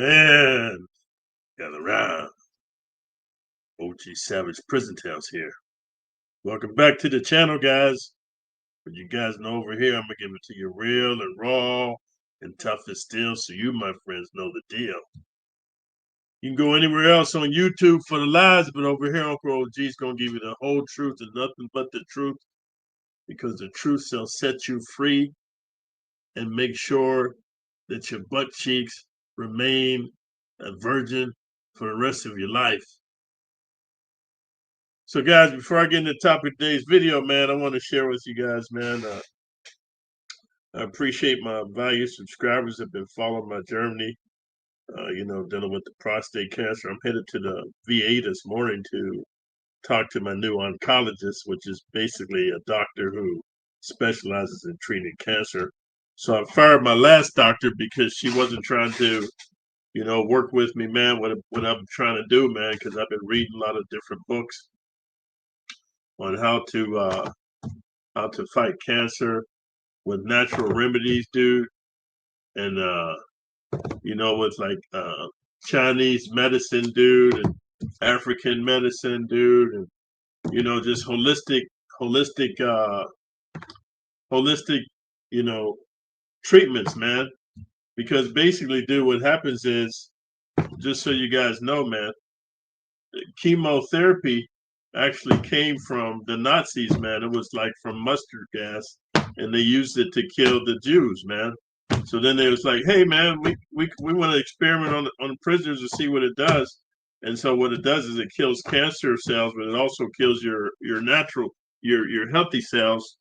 Man, gather round. OG Savage Prison Tales here. Welcome back to the channel, guys. But you guys know over here, I'm going to give it to you real and raw and tough as steel so you, my friends, know the deal. You can go anywhere else on YouTube for the lies, but over here, Uncle OG is going to give you the whole truth and nothing but the truth because the truth shall set you free and make sure that your butt cheeks remain a virgin for the rest of your life. So, guys, before I get into the topic of today's video, man, I want to share with you guys, man. I appreciate my valued subscribers that have been following my journey, dealing with the prostate cancer. I'm headed to the VA this morning to talk to my new oncologist, which is basically a doctor who specializes in treating cancer. So I fired my last doctor because she wasn't trying to, work with me, man, what I'm trying to do, man, because I've been reading a lot of different books on how to fight cancer with natural remedies, dude, and with like Chinese medicine, dude, and African medicine, dude, and just holistic, holistic, you know, treatments, man. Because basically, dude, what happens is, just so you guys know, man, chemotherapy actually came from the Nazis, man. It was like from mustard gas, and they used it to kill the Jews, man. So then they was like, "Hey, man, we want to experiment on prisoners to see what it does." And so what it does is it kills cancer cells, but it also kills your natural your healthy cells.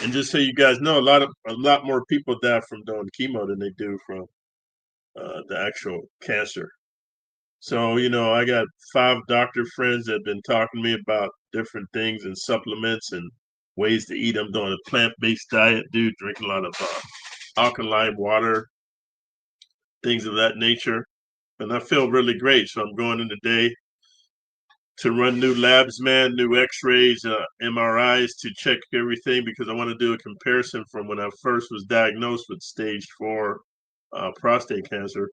And just so you guys know, a lot more people die from doing chemo than they do from the actual cancer. So, I got 5 doctor friends that have been talking to me about different things and supplements and ways to eat. I'm doing a plant-based diet, dude, drinking a lot of alkaline water, things of that nature. And I feel really great. So I'm going in today to run new labs, man, new x-rays, MRIs to check everything because I want to do a comparison from when I first was diagnosed with stage 4 prostate cancer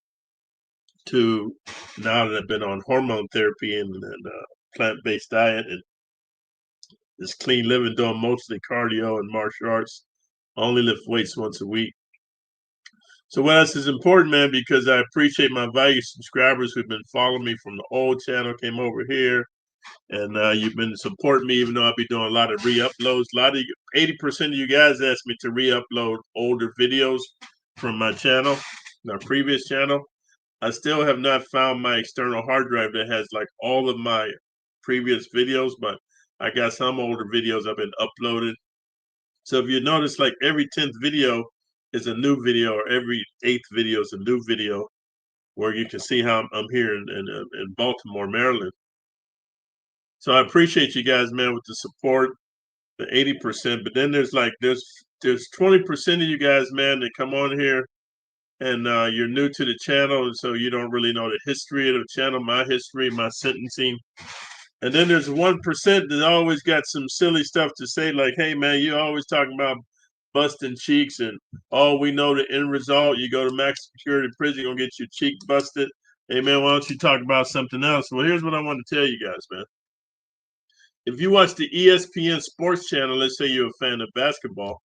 to now that I've been on hormone therapy and plant-based diet and this clean living, doing mostly cardio and martial arts. I only lift weights once a week. So what else is important, man, because I appreciate my valued subscribers who've been following me from the old channel, came over here, and you've been supporting me, even though I'll be doing a lot of re-uploads. 80% of you guys asked me to re-upload older videos from my channel, my previous channel. I still have not found my external hard drive that has like all of my previous videos, but I got some older videos I've been uploaded. So if you notice, like every 10th video is a new video, or every 8th video is a new video, where you can see how I'm here in Baltimore, Maryland. So I appreciate you guys, man, with the support, the 80%. But then there's 20% of you guys, man, that come on here and you're new to the channel, and so you don't really know the history of the channel, my history, my sentencing. And then there's 1% that always got some silly stuff to say, like, "Hey, man, you always talking about busting cheeks, and oh, we know the end result. You go to max security prison, you're gonna get your cheek busted. Hey, man, why don't you talk about something else?" Well, here's what I want to tell you guys, man. If you watch the ESPN Sports Channel, let's say you're a fan of basketball.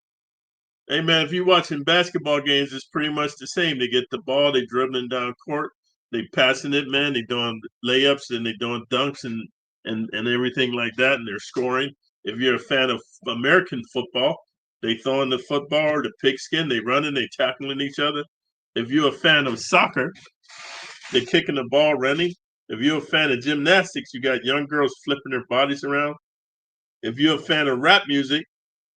Hey, man, if you're watching basketball games, it's pretty much the same. They get the ball, they dribbling down court, they passing it, man. They doing layups and they doing dunks and everything like that, and they're scoring. If you're a fan of American football, they throwing the football or the pigskin, they running, they tackling each other. If you're a fan of soccer, they're kicking the ball, running. If you're a fan of gymnastics, you got young girls flipping their bodies around. If you're a fan of rap music,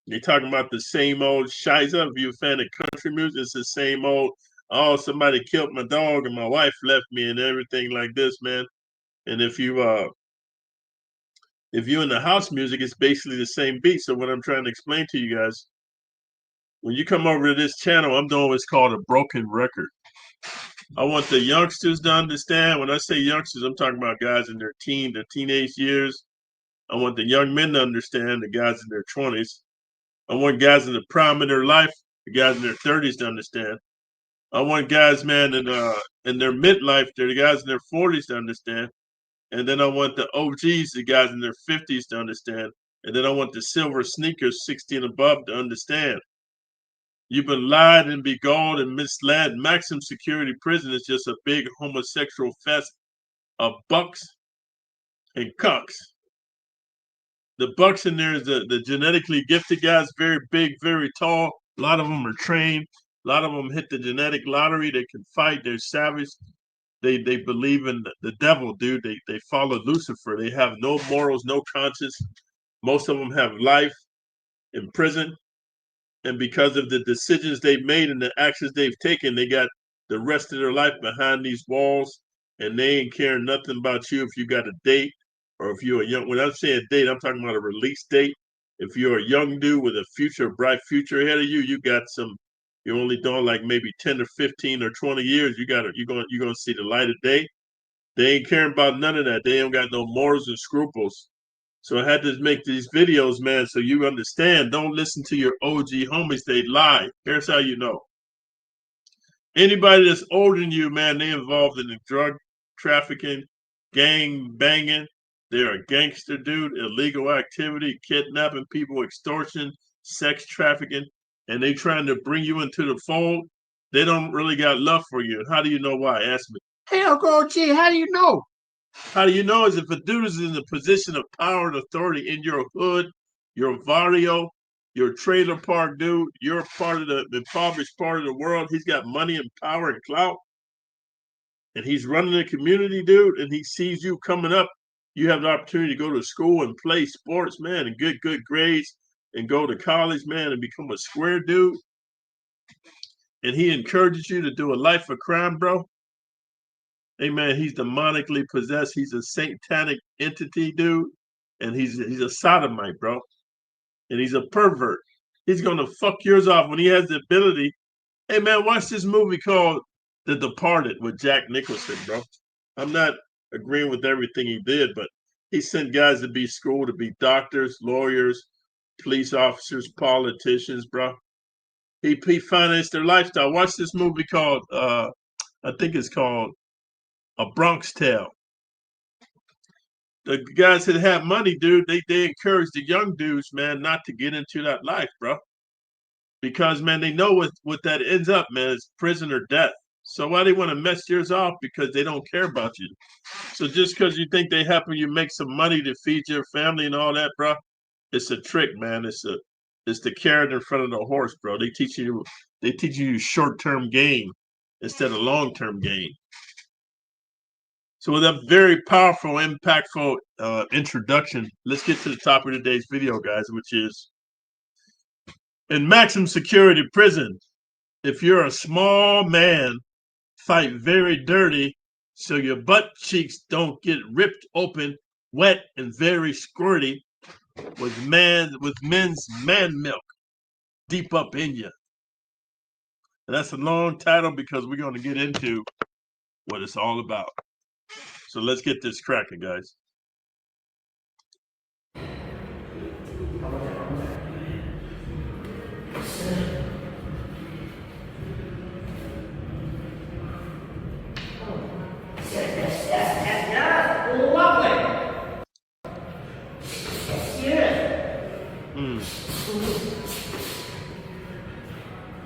you're talking about the same old shiza. If you're a fan of country music, it's the same old, oh, somebody killed my dog and my wife left me and everything like this, man. And if you're in the house music, it's basically the same beat. So what I'm trying to explain to you guys, when you come over to this channel, I'm doing what's called a broken record. I want the youngsters to understand. When I say youngsters, I'm talking about guys in their teenage years. I want the young men to understand, the guys in their 20s. I want guys in the prime of their life, the guys in their 30s to understand. I want guys, man, in their midlife, they're the guys in their 40s to understand. And then I want the OGs, the guys in their 50s to understand. And then I want the silver sneakers 60 and above to understand. You've been lied and beguiled and misled. Maximum security prison is just a big homosexual fest of bucks and cucks. The bucks in there is the genetically gifted guys, very big, very tall. A lot of them are trained. A lot of them hit the genetic lottery. They can fight. They're savage. They believe in the devil, dude. They follow Lucifer. They have no morals, no conscience. Most of them have life in prison. And because of the decisions they've made and the actions they've taken, they got the rest of their life behind these walls, and they ain't caring nothing about you if you got a date or if you're a young. When I'm saying date, I'm talking about a release date. If you're a young dude with a future, bright future ahead of you, you got some. You're only doing like maybe 10 or 15 or 20 years. You're gonna see the light of day. They ain't caring about none of that. They ain't got no morals and scruples. So I had to make these videos, man, so you understand. Don't listen to your OG homies. They lie. Here's how you know. Anybody that's older than you, man, they involved in the drug trafficking, gang banging. They're a gangster, dude. Illegal activity, kidnapping people, extortion, sex trafficking, and they trying to bring you into the fold. They don't really got love for you. How do you know why? Ask me. Hey, Uncle OG, how do you know? How do you know is if a dude is in a position of power and authority in your hood, your barrio, your trailer park, dude, you're part of the impoverished part of the world. He's got money and power and clout, and he's running the community, dude, and he sees you coming up. You have the opportunity to go to school and play sports, man, and get good grades and go to college, man, and become a square dude. And he encourages you to do a life of crime, bro. Hey man, he's demonically possessed. He's a satanic entity, dude, and he's a sodomite, bro, and he's a pervert. He's gonna fuck yours off when he has the ability. Hey man, watch this movie called The Departed with Jack Nicholson, bro. I'm not agreeing with everything he did, but he sent guys to be schooled to be doctors, lawyers, police officers, politicians, bro. He financed their lifestyle. Watch this movie called I think it's called A Bronx Tale. The guys that have money, dude, they encourage the young dudes, man, not to get into that life, bro. Because man, they know what that ends up, man, is prison or death. So why they want to mess yours off? Because they don't care about you. So just because you think they helping you make some money to feed your family and all that, bro, it's a trick, man. It's the carrot in front of the horse, bro. They teach you short term gain instead of long term gain. So with that very powerful, impactful introduction, let's get to the topic of today's video, guys, which is in maximum security prison, if you're a small man, fight very dirty so your butt cheeks don't get ripped open, wet and very squirty with men's man milk deep up in you. And that's a long title because we're going to get into what it's all about. So let's get this cracking, guys.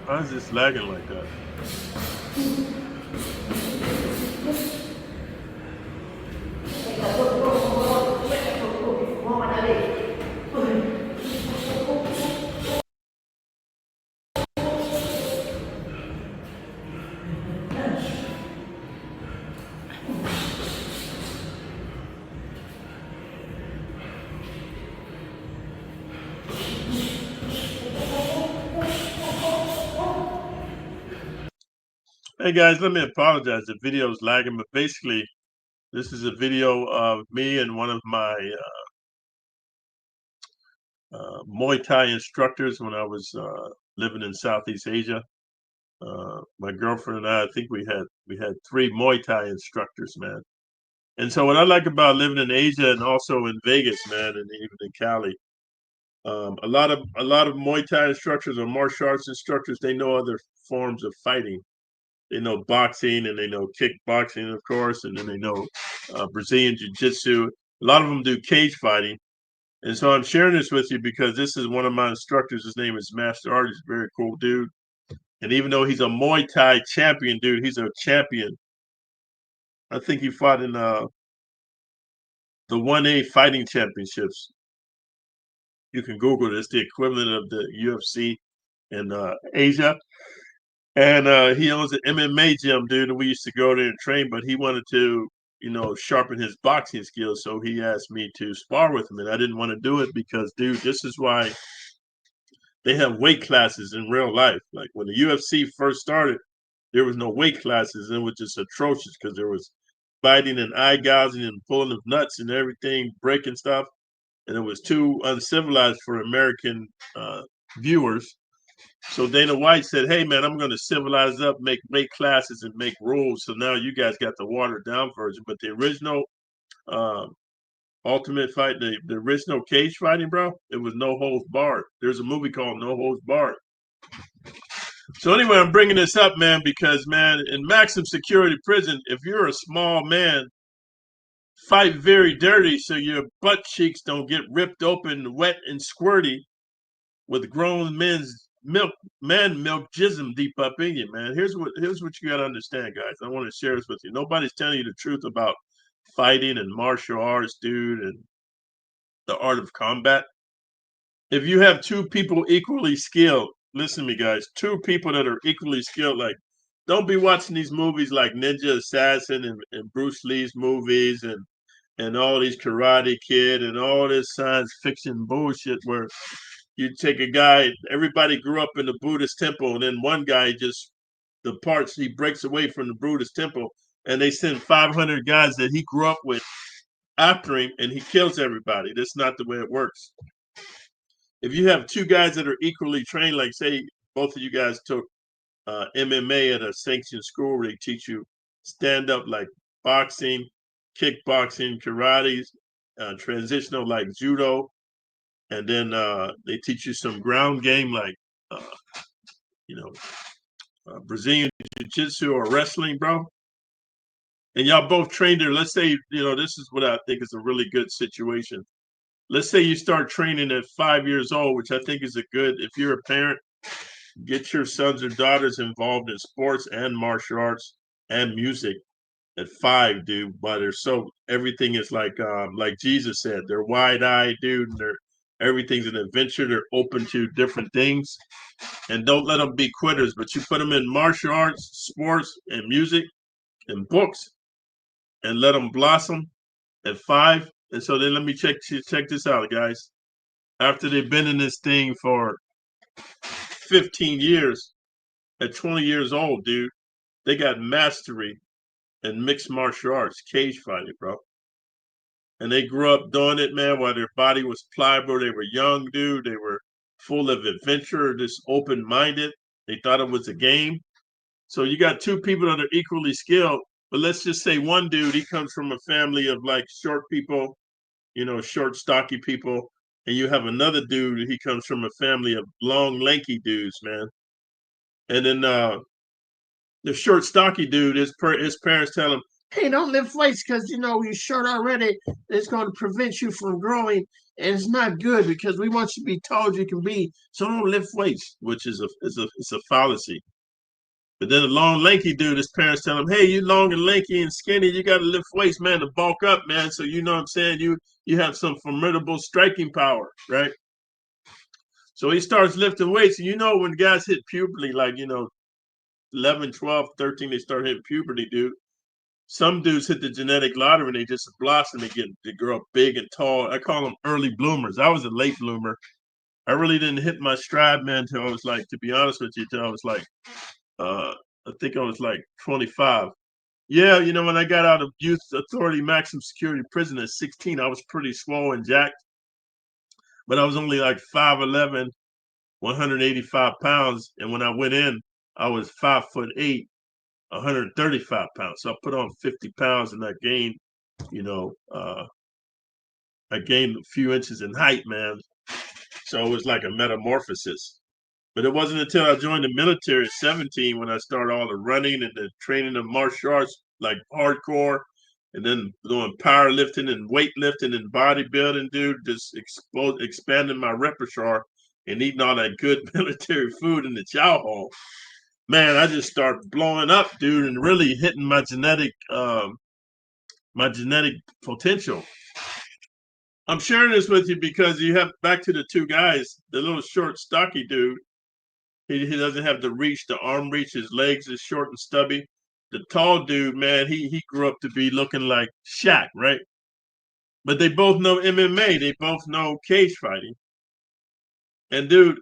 Why is this lagging like that? Hey guys, let me apologize. The video is lagging, but basically, this is a video of me and one of my Muay Thai instructors when I was living in Southeast Asia. My girlfriend and I think we had three Muay Thai instructors, man. And so what I like about living in Asia and also in Vegas, man, and even in Cali, a lot of Muay Thai instructors or martial arts instructors, they know other forms of fighting. they know boxing and they know kickboxing, of course, and then they know Brazilian jiu-jitsu. A lot of them do cage fighting. And so I'm sharing this with you because this is one of my instructors. His name is Master Art. He's a very cool dude. And even though he's a Muay Thai champion, dude, he's a champion. I think he fought in the 1A fighting championships. You can Google it. It's the equivalent of the UFC in Asia. And he owns an MMA gym, dude. And we used to go there and train, but he wanted to, sharpen his boxing skills. So he asked me to spar with him. And I didn't want to do it because, dude, this is why they have weight classes in real life. Like when the UFC first started, there was no weight classes. And it was just atrocious because there was biting and eye gouging and pulling of nuts and everything, breaking stuff. And it was too uncivilized for American viewers. So Dana White said, "Hey man, I'm going to civilize up, make classes, and make rules. So now you guys got the watered down version, but the original uh, Ultimate Fight, the original cage fighting, bro, it was no holds barred. There's a movie called No Holds Barred. So anyway, I'm bringing this up, man, because man, in maximum security prison, if you're a small man, fight very dirty so your butt cheeks don't get ripped open, wet and squirty with grown man milk jism deep up in you, man. Here's what you gotta understand, guys. I want to share this with you. Nobody's telling you the truth about fighting and martial arts, dude, and the art of combat. If you have two people equally skilled, listen to me, guys, two people that are equally skilled, like don't be watching these movies like Ninja Assassin and Bruce Lee's movies and all these Karate Kid and all this science fiction bullshit where you take a guy, everybody grew up in the Buddhist temple, and then one guy just, the parts he breaks away from the Buddhist temple, and they send 500 guys that he grew up with after him, and he kills everybody. That's not the way it works. If you have two guys that are equally trained, like say both of you guys took MMA at a sanctioned school where they teach you stand up like boxing, kickboxing, karate, transitional like judo, and then they teach you some ground game like uh, you know Brazilian jiu-jitsu or wrestling, bro. And y'all both trained there. Let's say this is what I think is a really good situation. Let's say you start training at 5 years old, which I think is a good. If you're a parent, get your sons or daughters involved in sports and martial arts and music at 5, dude. But they're so everything is like Jesus said, they're wide-eyed, dude, and they're everything's an adventure. They're open to different things, and don't let them be quitters. But you put them in martial arts, sports, and music, and books, and let them blossom at 5. And so then let me check this out, guys. After they've been in this thing for 15 years, at 20 years old, dude, they got mastery in mixed martial arts, cage fighting, bro. And they grew up doing it, man, while their body was pliable. They were young, dude. They were full of adventure, just open minded. They thought it was a game. So you got two people that are equally skilled, but let's just say one dude, he comes from a family of like short people, short, stocky people. And you have another dude, he comes from a family of long, lanky dudes, man. And then the short, stocky dude, his parents tell him, "Hey, don't lift weights because you're short already. It's going to prevent you from growing, and it's not good because we want you to be tall as you can be. So don't lift weights," which is a fallacy. But then the long, lanky dude, his parents tell him, "Hey, you long and lanky and skinny, you got to lift weights, man, to bulk up, man. So you know what I'm saying? You have some formidable striking power, right?" So he starts lifting weights, and when guys hit puberty, like 11, 12, 13, they start hitting puberty, dude. Some dudes hit the genetic lottery and they just blossom. They grow up big and tall. I call them early bloomers. I was a late bloomer. I really didn't hit my stride, man, till I was like, to be honest with you, till I was like, I think I was like 25. Yeah, when I got out of youth authority maximum security prison at 16, I was pretty small and jacked, but I was only like 5'11", 185 pounds. And when I went in, I was 5'8", 135 pounds. So I put on 50 pounds and you know, uh, I gained a few inches in height, man. So it was like a metamorphosis. But it wasn't until I joined the military at 17 when I started all the running and the training of martial arts, like hardcore, and then doing powerlifting and weightlifting and bodybuilding, dude, just expanding my repertoire and eating all that good military food in the chow hall. Man, I just started blowing up, dude, and really hitting my genetic potential. I'm sharing this with you because you have back to the two guys, the little short, stocky dude. He doesn't have the reach, the arm reach. His legs is short and stubby. The tall dude, man, he grew up to be looking like Shaq, right? But they both know MMA. They both know cage fighting. And dude,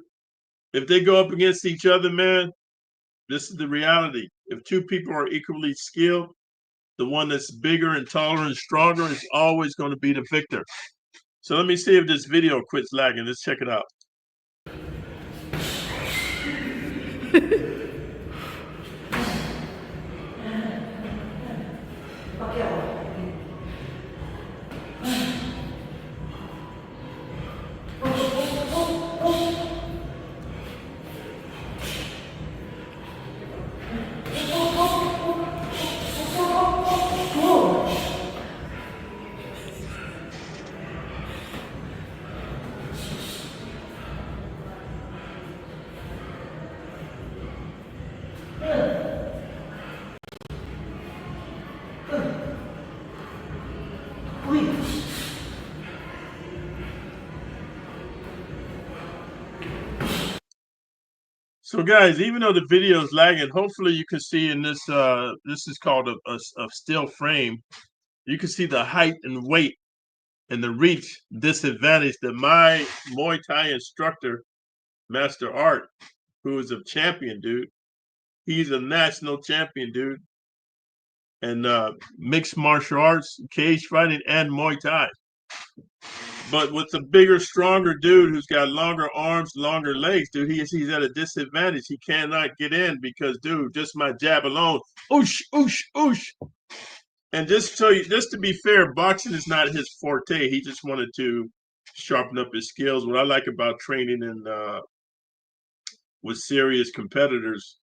if they go up against each other, man, this is the reality. If two people are equally skilled, the one that's bigger and taller and stronger is always going to be the victor. So let me see if this video quits lagging. Let's check it out. So guys, even though the video is lagging, hopefully you can see in this, this is called a still frame. You can see the height and weight and the reach disadvantage that my Muay Thai instructor, Master Art, who is a champion, dude. He's a national champion, dude. And mixed martial arts, cage fighting, and Muay Thai. But with the bigger, stronger dude who's got longer arms, longer legs, dude, he's at a disadvantage. He cannot get in because, dude, just my jab alone, oosh, oosh, oosh. And just to be fair, boxing is not his forte. He just wanted to sharpen up his skills. What I like about training and with serious competitors,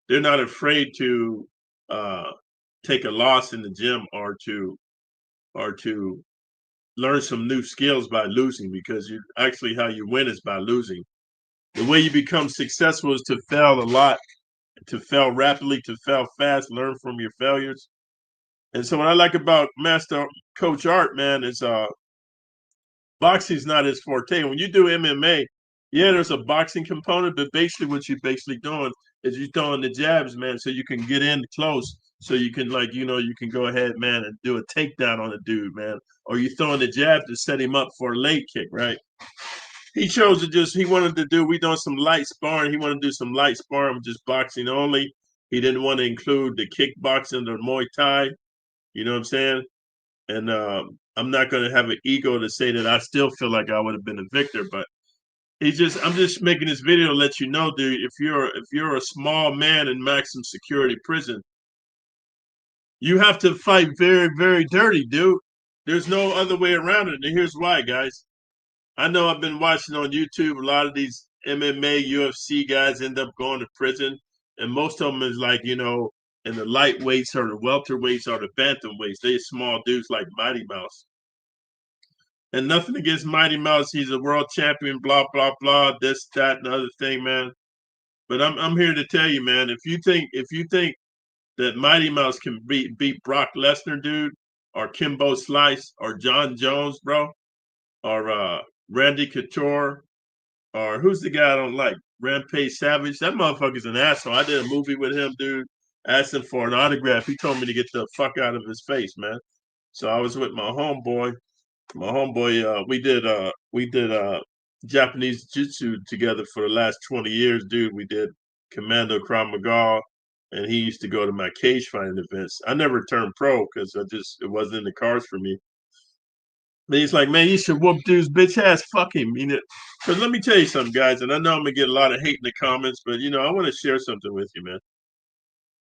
they're not afraid to uh, take a loss in the gym or to learn some new skills by losing, because you actually how you win is by losing. The way you become successful is to fail a lot, to fail rapidly, to fail fast, learn from your failures. And so what I like about Master Coach Art, man, is boxing's not his forte. When you do MMA, yeah, there's a boxing component, but basically what you're basically doing is you're throwing the jabs, man, so you can get in close, so you can you can go ahead, man, and do a takedown on a dude, man, or you throwing the jab to set him up for a leg kick, right? He chose to he wanted to do, we done some light sparring. He wanted to do some light sparring with just boxing only. He didn't want to include the kickboxing or Muay Thai. You know what I'm saying? And I'm not going to have an ego to say that I still feel like I would have been a victor, but I'm just making this video to let you know, dude, if you're a small man in maximum security prison, you have to fight very, very dirty, dude. There's no other way around it. And here's why, guys. I know I've been watching on YouTube, a lot of these MMA, UFC guys end up going to prison. And most of them is like, in the lightweights or the welterweights or the bantamweights. They small dudes like Mighty Mouse. And nothing against Mighty Mouse. He's a world champion, blah, blah, blah, this, that, and the other thing, man. But I'm here to tell you, man, if you think that Mighty Mouse can beat Brock Lesnar, dude, or Kimbo Slice, or John Jones, bro, or Randy Couture, or who's the guy I don't like? Rampage Savage. That motherfucker's an asshole. I did a movie with him, dude. Asked him for an autograph. He told me to get the fuck out of his face, man. So I was with my homeboy. We did Japanese jiu-jitsu together for the last 20 years, dude. We did Commando Krav Maga, and he used to go to my cage fighting events. I never turned pro because it wasn't in the cards for me. But he's like, man, you should whoop dude's bitch ass. Fuck him. Because let me tell you something, guys, and I know I'm gonna get a lot of hate in the comments, but I want to share something with you, man.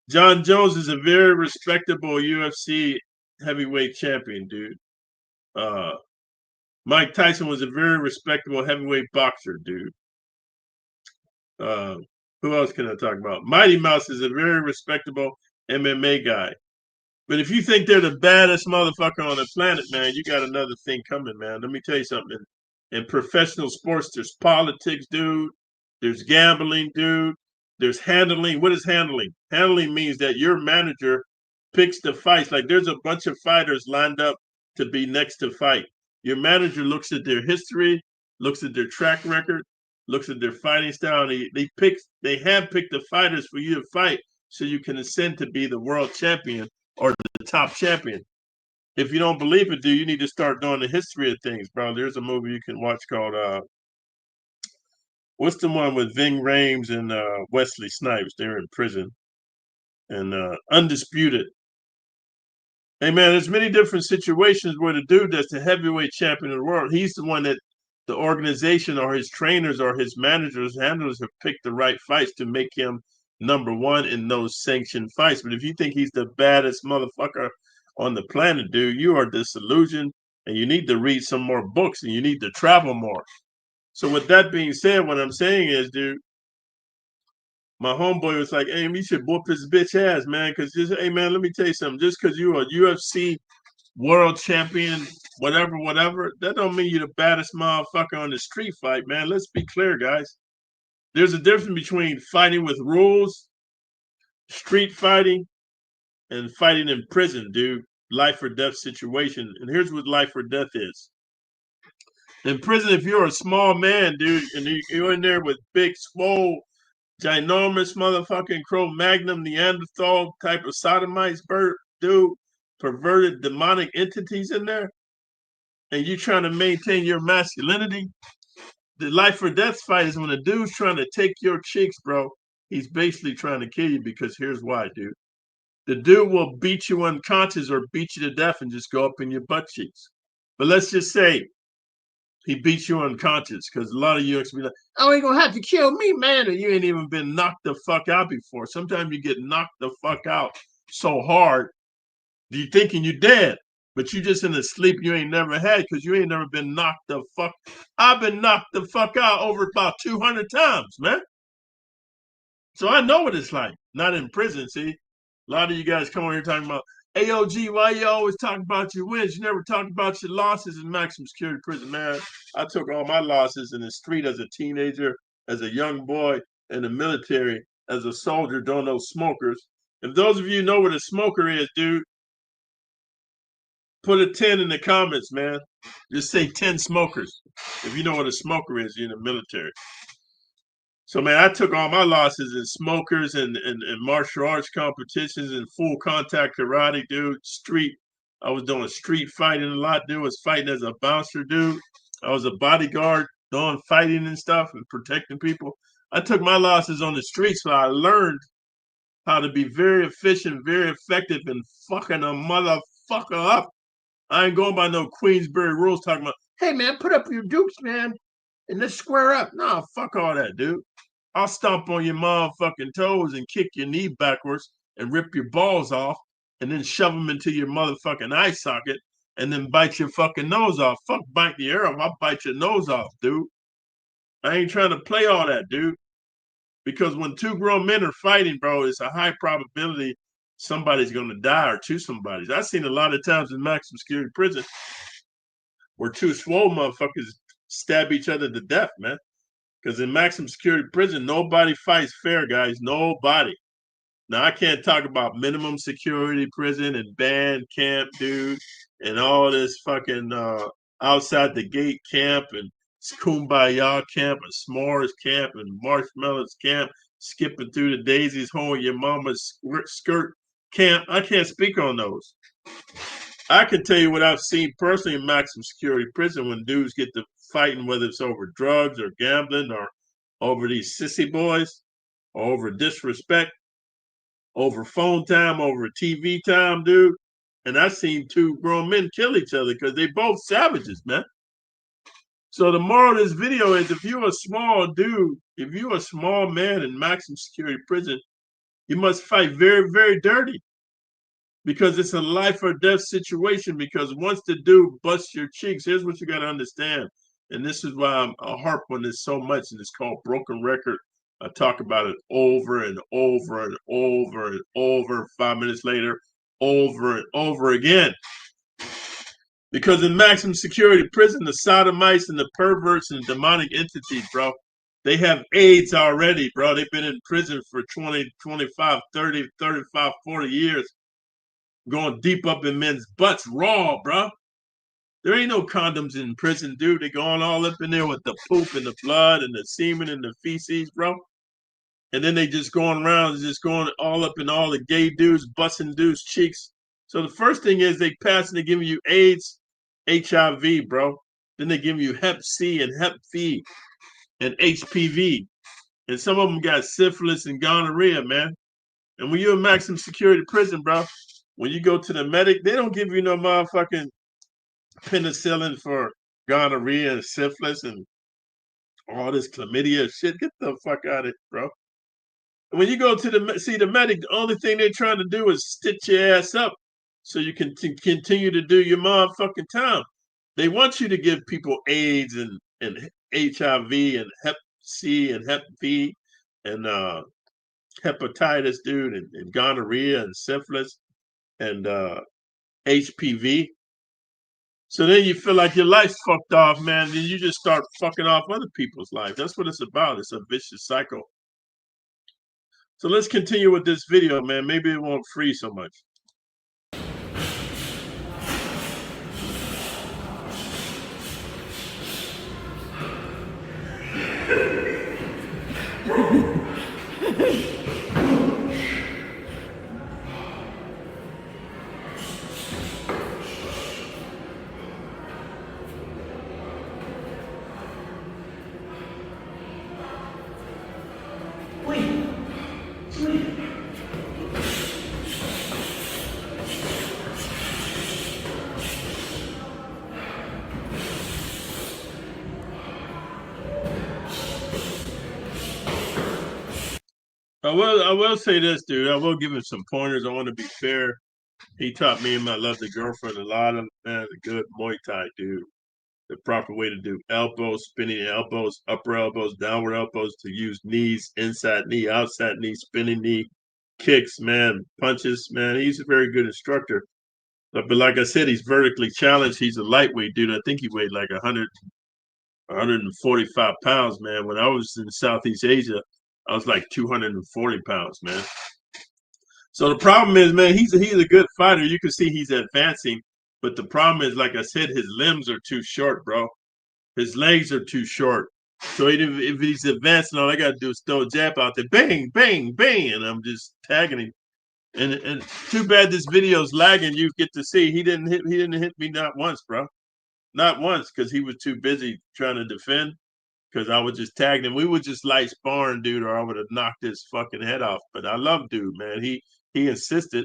John Jones is a very respectable UFC heavyweight champion, dude. Uh, Mike Tyson was a very respectable heavyweight boxer, dude. Uh, who else can I talk about? Mighty Mouse is a very respectable MMA guy. But if you think they're the baddest motherfucker on the planet, man, you got another thing coming, man. Let me tell you something. In professional sports, there's politics, dude. There's gambling, dude. There's handling. What is handling? Handling means that your manager picks the fights. Like there's a bunch of fighters lined up to be next to fight. Your manager looks at their history, looks at their track record, looks at their fighting style, and they have picked the fighters for you to fight so you can ascend to be the world champion or the top champion. If you don't believe it, dude, you need to start doing the history of things, bro. There's a movie you can watch called what's the one with Ving Rhames and Wesley Snipes? They're in prison and Undisputed. Hey man, there's many different situations where the dude that's the heavyweight champion of the world, he's the one that the organization or his trainers or his managers, handlers have picked the right fights to make him number one in those sanctioned fights. But if you think he's the baddest motherfucker on the planet, dude, you are disillusioned and you need to read some more books and you need to travel more. So with that being said, what I'm saying is, dude, my homeboy was like, hey, you should whoop his bitch ass, man. Cause just, hey man, let me tell you something. Just cause you are a UFC world champion, whatever, that don't mean you're the baddest motherfucker on the street fight, man. Let's be clear, guys. There's a difference between fighting with rules, street fighting, and fighting in prison, dude. Life or death situation. And here's what life or death is. In prison, if you're a small man, dude, and you're in there with big, swole, ginormous motherfucking Cro-Magnon Neanderthal type of sodomites, dude, perverted demonic entities in there, and you trying to maintain your masculinity, the life or death fight is when a dude's trying to take your cheeks, bro. He's basically trying to kill you because here's why, dude. The dude will beat you unconscious or beat you to death and just go up in your butt cheeks. But let's just say he beats you unconscious because a lot of you be like, oh, he gonna have to kill me, man. And you ain't even been knocked the fuck out before. Sometimes you get knocked the fuck out so hard, you thinking you're dead. But you just in a sleep you ain't never had because you ain't never been knocked the fuck. I've been knocked the fuck out over about 200 times, man. So I know what it's like. Not in prison, see? A lot of you guys come on here talking about, AOG, why you always talk about your wins? You never talk about your losses in maximum security prison, man. I took all my losses in the street as a teenager, as a young boy, in the military, as a soldier, don't know smokers. If those of you know what a smoker is, dude, put a 10 in the comments, man. Just say 10 smokers. If you know what a smoker is, you're in the military. So, man, I took all my losses in smokers and martial arts competitions and full contact karate, dude. Street. I was doing street fighting a lot, dude. I was fighting as a bouncer, dude. I was a bodyguard doing fighting and stuff and protecting people. I took my losses on the streets, so I learned how to be very efficient, very effective in fucking a motherfucker up. I ain't going by no Queensberry rules talking about, hey, man, put up your dukes, man, and let's square up. No, fuck all that, dude. I'll stomp on your motherfucking toes and kick your knee backwards and rip your balls off and then shove them into your motherfucking eye socket and then bite your fucking nose off. Fuck bite the ear off. I'll bite your nose off, dude. I ain't trying to play all that, dude. Because when two grown men are fighting, bro, it's a high probability somebody's going to die or two somebody's. I've seen a lot of times in maximum security prison where two swole motherfuckers stab each other to death, man. Because in maximum security prison, nobody fights fair, guys. Nobody. Now, I can't talk about minimum security prison and band camp, dude, and all this fucking outside the gate camp and kumbaya camp and s'mores camp and marshmallows camp, skipping through the daisies, holding your mama's skirt camp. I can't speak on those. I can tell you what I've seen personally in maximum security prison when dudes get to fighting, whether it's over drugs or gambling or over these sissy boys or over disrespect, over phone time, over TV time, dude. And I've seen two grown men kill each other because they both savages, man. So the moral of this video is if you're a small dude, if you're a small man in maximum security prison, you must fight very, very dirty because it's a life or death situation. Because once the dude busts your cheeks, here's what you got to understand. And this is why I harp on this so much, and it's called broken record I talk about it over and over and over and over. 5 minutes later, over and over again. Because in maximum security prison, the sodomites and the perverts and demonic entities, bro, they have AIDS already, bro. They've been in prison for 20, 25, 30, 35, 40 years, going deep up in men's butts raw, bro. There ain't no condoms in prison, dude. They going all up in there with the poop and the blood and the semen and the feces, bro. And then they just going around, just going all up in all the gay dudes, busting dudes' cheeks. So the first thing is they pass and they giving you AIDS, HIV, bro. Then they give you Hep C and Hep V and HPV. And some of them got syphilis and gonorrhea, man. And when you're in maximum security prison, bro, when you go to the medic, they don't give you no motherfucking penicillin for gonorrhea and syphilis and all this chlamydia shit. Get the fuck out of it, bro. When you go to see the medic, the only thing they're trying to do is stitch your ass up so you can continue to do your motherfucking time. They want you to give people AIDS and HIV and Hep C and Hep V and hepatitis, dude, and gonorrhea and syphilis and HPV. So then you feel like your life's fucked off, man. Then you just start fucking off other people's lives. That's what it's about. It's a vicious cycle. So let's continue with this video, man. Maybe it won't freeze so much. I will say this, dude. I will give him some pointers. I want to be fair. He taught me and my lovely girlfriend a lot of, man, good Muay Thai, dude. The proper way to do elbows, spinning elbows, upper elbows, downward elbows, to use knees, inside knee, outside knee, spinning knee, kicks, man, punches, man. He's a very good instructor. But like I said, he's vertically challenged. He's a lightweight dude. I think he weighed like 145 pounds, man. When I was in Southeast Asia, I was like 240 pounds, man. So the problem is, man, he's a good fighter. You can see he's advancing, but the problem is, like I said, his limbs are too short, bro. His legs are too short. So if he's advancing, all I got to do is throw a jab out there, bang, bang, bang, and I'm just tagging him. And too bad this video's lagging. You get to see he didn't hit me not once, bro, not once, because he was too busy trying to defend. Because I was just tagging him. We would just light sparring, dude, or I would have knocked his fucking head off. But I love dude, man. He insisted.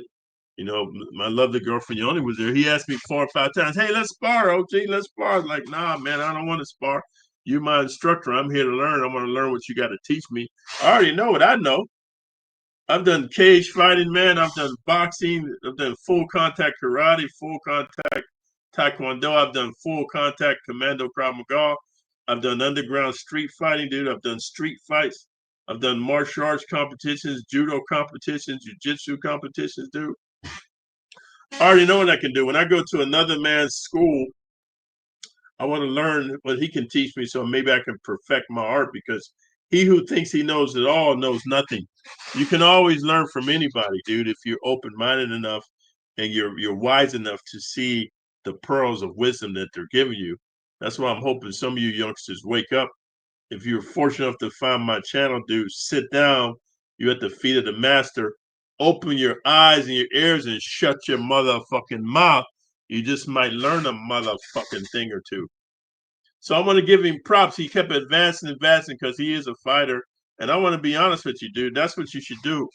You know, my lovely girlfriend Yoni was there. He asked me 4 or 5 times, "Hey, let's spar, OG. Let's spar." I was like, "Nah, man, I don't want to spar. You're my instructor. I'm here to learn. I want to learn what you got to teach me. I already know what I know. I've done cage fighting, man. I've done boxing. I've done full contact karate, full contact taekwondo. I've done full contact commando Krav Maga. I've done underground street fighting, dude. I've done street fights. I've done martial arts competitions, judo competitions, jiu-jitsu competitions, dude. I already know what I can do. When I go to another man's school, I want to learn what he can teach me so maybe I can perfect my art, because he who thinks he knows it all knows nothing. You can always learn from anybody, dude, if you're open-minded enough and you're wise enough to see the pearls of wisdom that they're giving you. That's why I'm hoping some of you youngsters wake up. If you're fortunate enough to find my channel, dude, sit down. You're at the feet of the master. Open your eyes and your ears and shut your motherfucking mouth. You just might learn a motherfucking thing or two. So I want to give him props. He kept advancing, advancing, because he is a fighter. And I want to be honest with you, dude. That's what you should do.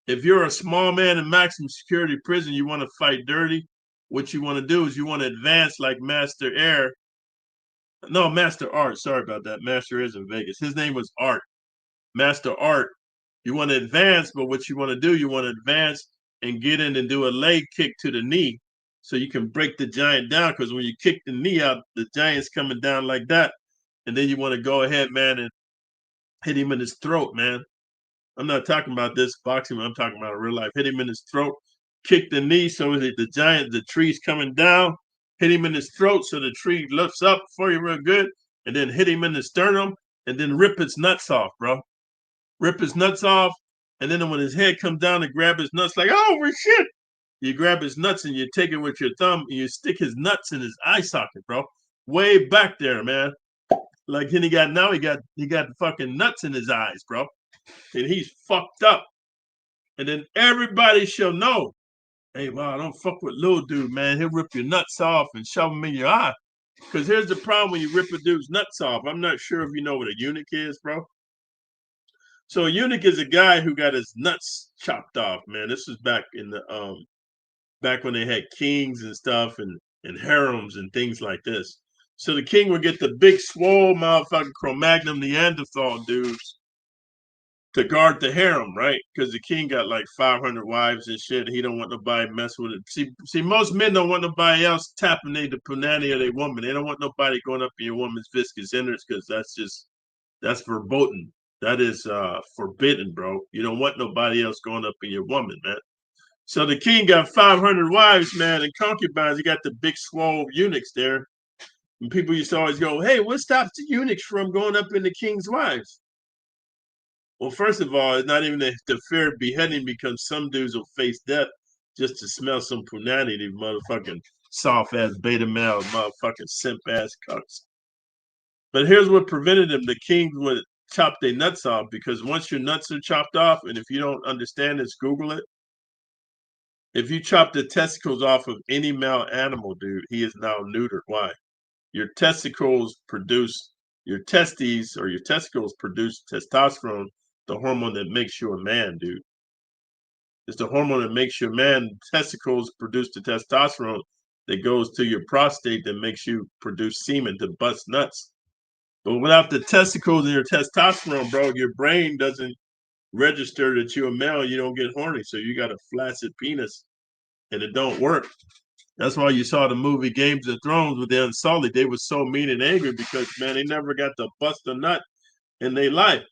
If you're a small man in maximum security prison, you want to fight dirty. What you want to do is you want to advance like Master Air. No, Master Art. Sorry about that. Master is in Vegas. His name was Art. Master Art. You want to advance, but what you want to do, you want to advance and get in and do a leg kick to the knee so you can break the giant down. Because when you kick the knee out, the giant's coming down like that. And then you want to go ahead, man, and hit him in his throat, man. I'm not talking about this boxing. I'm talking about real life. Hit him in his throat, kick the knee so that the tree's coming down. Hit him in his throat so the tree lifts up for you real good, and then hit him in the sternum, and then rip his nuts off, bro. Rip his nuts off, and then when his head comes down and grab his nuts, like, oh shit! You grab his nuts and you take it with your thumb and you stick his nuts in his eye socket, bro. Way back there, man. Like he got fucking nuts in his eyes, bro. And he's fucked up. And then everybody shall know, hey, wow, don't fuck with little dude, man. He'll rip your nuts off and shove them in your eye. Because here's the problem when you rip a dude's nuts off. I'm not sure if you know what a eunuch is, bro. So a eunuch is a guy who got his nuts chopped off, man. This was back when they had kings and stuff and harems and things like this. So the king would get the big swole motherfucking Cro-Magnon Neanderthal dudes to guard the harem, right? Because the king got like 500 wives and shit. He don't want nobody mess with it. See, most men don't want nobody else tapping the punani of their woman. They don't want nobody going up in your woman's viscous innards because that's verboten. That is forbidden, bro. You don't want nobody else going up in your woman, man. So the king got 500 wives, man, and concubines. He got the big swole eunuchs there. And people used to always go, hey, what stops the eunuchs from going up in the king's wives? Well, first of all, it's not even the fear of beheading because some dudes will face death just to smell some punani, these motherfucking soft ass beta male, motherfucking simp ass cucks. But here's what prevented them: the king would chop their nuts off because once your nuts are chopped off, and if you don't understand this, Google it. If you chop the testicles off of any male animal, dude, he is now neutered. Why? Your testicles produce your testes or your testicles produce testosterone, the hormone that makes you a man, dude. It's the hormone that makes you a man. Testicles produce the testosterone that goes to your prostate that makes you produce semen to bust nuts. But without the testicles and your testosterone, bro, your brain doesn't register that you're a male. You don't get horny, so you got a flaccid penis, and it don't work. That's why you saw the movie Games of Thrones with the Unsullied. They were so mean and angry because, man, they never got to bust a nut in their life.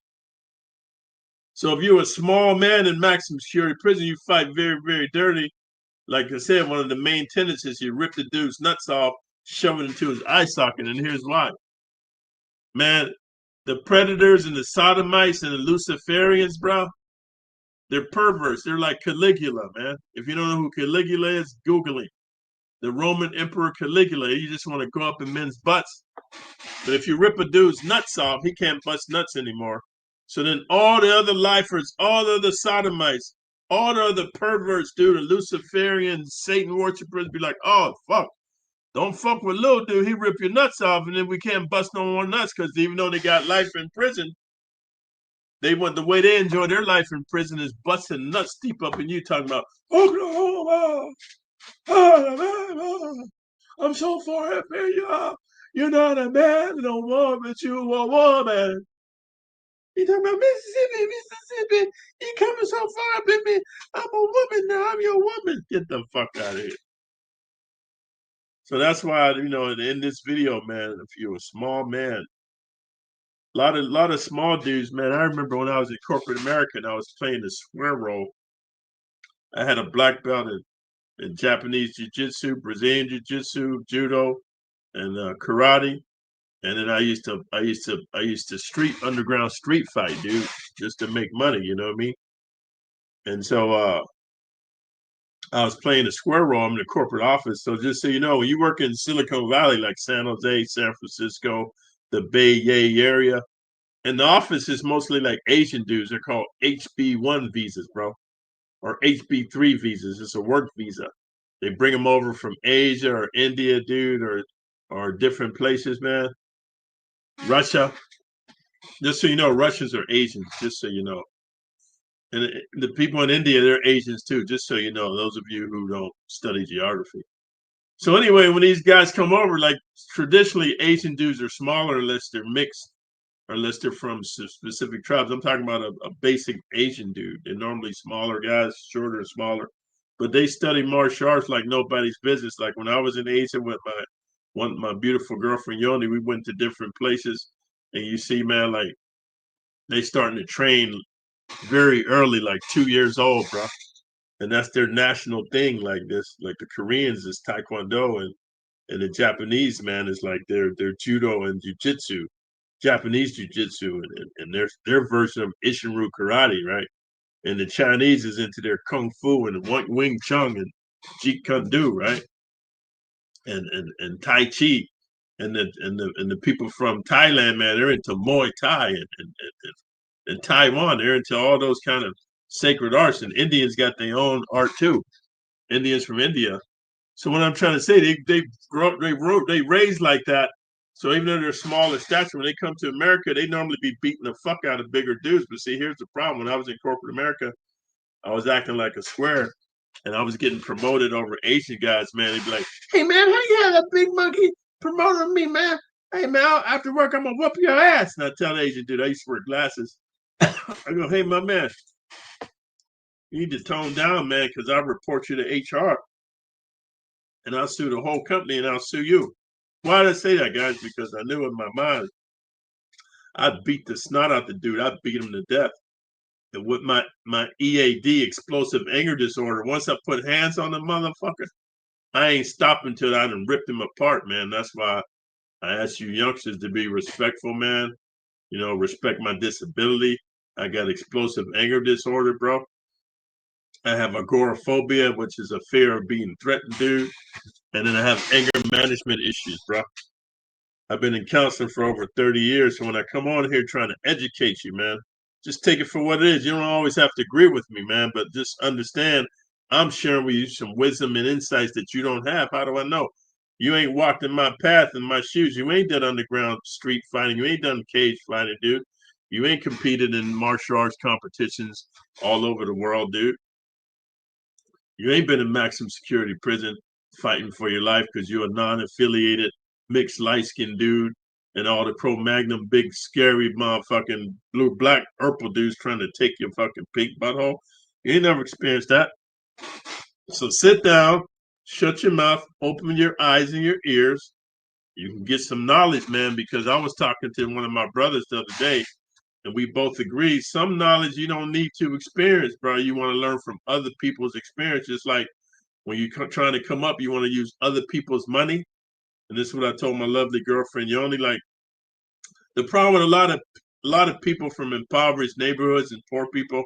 So if you're a small man in maximum security prison, you fight very, very dirty. Like I said, one of the main tenets is you rip the dude's nuts off, shove it into his eye socket, and here's why. Man, the predators and the sodomites and the Luciferians, bro, they're perverts. They're like Caligula, man. If you don't know who Caligula is, Google him. The Roman Emperor Caligula. You just want to go up in men's butts. But if you rip a dude's nuts off, he can't bust nuts anymore. So then all the other lifers, all the other sodomites, all the other perverts, dude, the Luciferian Satan worshippers be like, oh, fuck. Don't fuck with little dude. He rip your nuts off, and then we can't bust no more nuts because even though they got life in prison, they want the way they enjoy their life in prison is busting nuts deep up in you, talking about Oklahoma. I'm so far happy. You're not a man no more, but you a woman. He talking about Mississippi, Mississippi. You coming so far, baby. I'm a woman now. I'm your woman. Get the fuck out of here. So that's why, in this video, man, if you're a small man, a lot of small dudes, man. I remember when I was in corporate America and I was playing the square role. I had a black belt in Japanese jiu-jitsu, Brazilian jiu-jitsu, judo, and karate. And then I used to underground street fight, dude, just to make money. You know what I mean? And so I was playing a square role. I'm in the corporate office. So just so you know, when you work in Silicon Valley, like San Jose, San Francisco, the Bay area, and the office is mostly like Asian dudes. They're called HB1 visas, bro, or HB3 visas. It's a work visa. They bring them over from Asia or India, dude, or different places, man. Russia. Just so you know, Russians are Asians. Just so you know, and the people in India, they're Asians too. Just so you know, those of you who don't study geography. So anyway, when these guys come over, like traditionally, Asian dudes are smaller unless they're mixed or unless they're from specific tribes. I'm talking about a basic Asian dude. They're normally smaller guys, shorter and smaller, but they study martial arts like nobody's business. Like when I was in Asia with my beautiful girlfriend Yoni, we went to different places, and you see, man, like they starting to train very early, like 2 years old, bro. And that's their national thing. Like this, like the Koreans is Taekwondo, and the Japanese, man, is like their judo and jujitsu, Japanese jujitsu, and their version of Ishinru karate, right? And the Chinese is into their kung fu and Wing Chun and Jeet Kune Do, right? And Tai Chi, and the people from Thailand, man, they're into Muay Thai, and Taiwan, they're into all those kind of sacred arts, and Indians got their own art too. Indians from India. So what I'm trying to say, they raised like that. So even though they're small in stature, when they come to America, they normally be beating the fuck out of bigger dudes. But see, here's the problem: when I was in corporate America, I was acting like a square, and I was getting promoted over Asian guys. Man, they'd be like, "Hey man, how you had a big monkey promoting me, man? Hey man, after work, I'm gonna whoop your ass." And I tell the Asian dude, I used to wear glasses. I go, "Hey my man, you need to tone down, man, because I'll report you to HR, and I'll sue the whole company, and I'll sue you." Why did I say that, guys? Because I knew in my mind I'd beat the snot out the dude. I'd beat him to death. And with my EAD, explosive anger disorder, once I put hands on the motherfucker, I ain't stopping until I done ripped him apart, man. That's why I ask you youngsters to be respectful, man. You know, respect my disability. I got explosive anger disorder, bro. I have agoraphobia, which is a fear of being threatened, dude. And then I have anger management issues, bro. I've been in counseling for over 30 years. So when I come on here trying to educate you, man, just take it for what it is. You don't always have to agree with me, man, but just understand I'm sharing with you some wisdom and insights that you don't have. How do I know? You ain't walked in my path in my shoes. You ain't done underground street fighting. You ain't done cage fighting, dude. You ain't competed in martial arts competitions all over the world, dude. You ain't been in maximum security prison fighting for your life because you're a non-affiliated mixed light-skinned dude, and all the pro-magnum big scary motherfucking blue black purple dudes trying to take your fucking pink butthole. You ain't never experienced that. So sit down, shut your mouth, open your eyes and your ears. You can get some knowledge, man, because I was talking to one of my brothers the other day, and we both agreed some knowledge you don't need to experience, bro. You want to learn from other people's experiences. Like when you're trying to come up, you want to use other people's money. And this is what I told my lovely girlfriend. You only like the problem with a lot of people from impoverished neighborhoods and poor people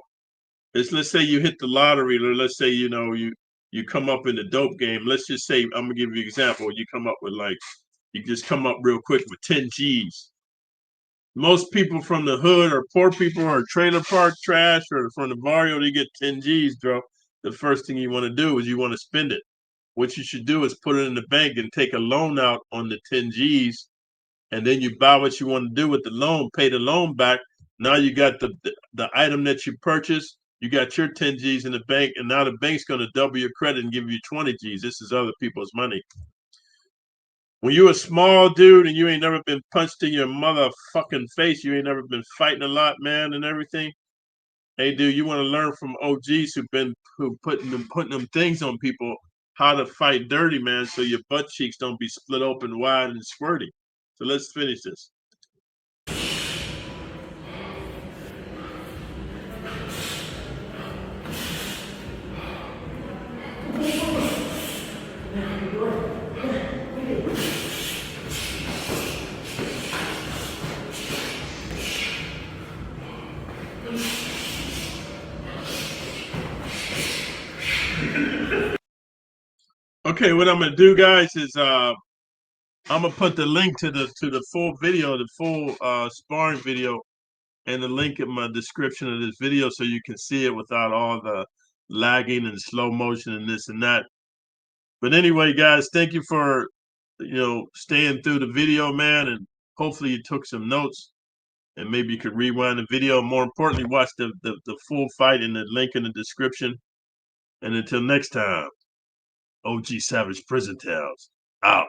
is, let's say you hit the lottery, or let's say you come up in the dope game. Let's just say, I'm gonna give you an example. You come up with like, you just come up real quick with 10 G's. Most people from the hood or poor people or trailer park trash or from the barrio, they get 10 G's, bro. The first thing you want to do is you want to spend it. What you should do is put it in the bank and take a loan out on the 10 G's, and then you buy what you want to do with the loan, pay the loan back. Now you got the item that you purchased, you got your 10 G's in the bank, and now the bank's going to double your credit and give you 20 G's. This is other people's money. When you're a small dude and you ain't never been punched in your motherfucking face, you ain't never been fighting a lot, man, and everything. Hey, dude, you want to learn from OGs who putting them things on people, how to fight dirty, man, so your butt cheeks don't be split open wide and squirty. So let's finish this. Okay, what I'm gonna do, guys, is I'm gonna put the link to the full video, the full sparring video, and the link in my description of this video so you can see it without all the lagging and slow motion and this and that. But anyway, guys, thank you for staying through the video, man, and hopefully you took some notes and maybe you could rewind the video. More importantly, watch the full fight in the link in the description. And until next time, OG Savage Prison Tales out.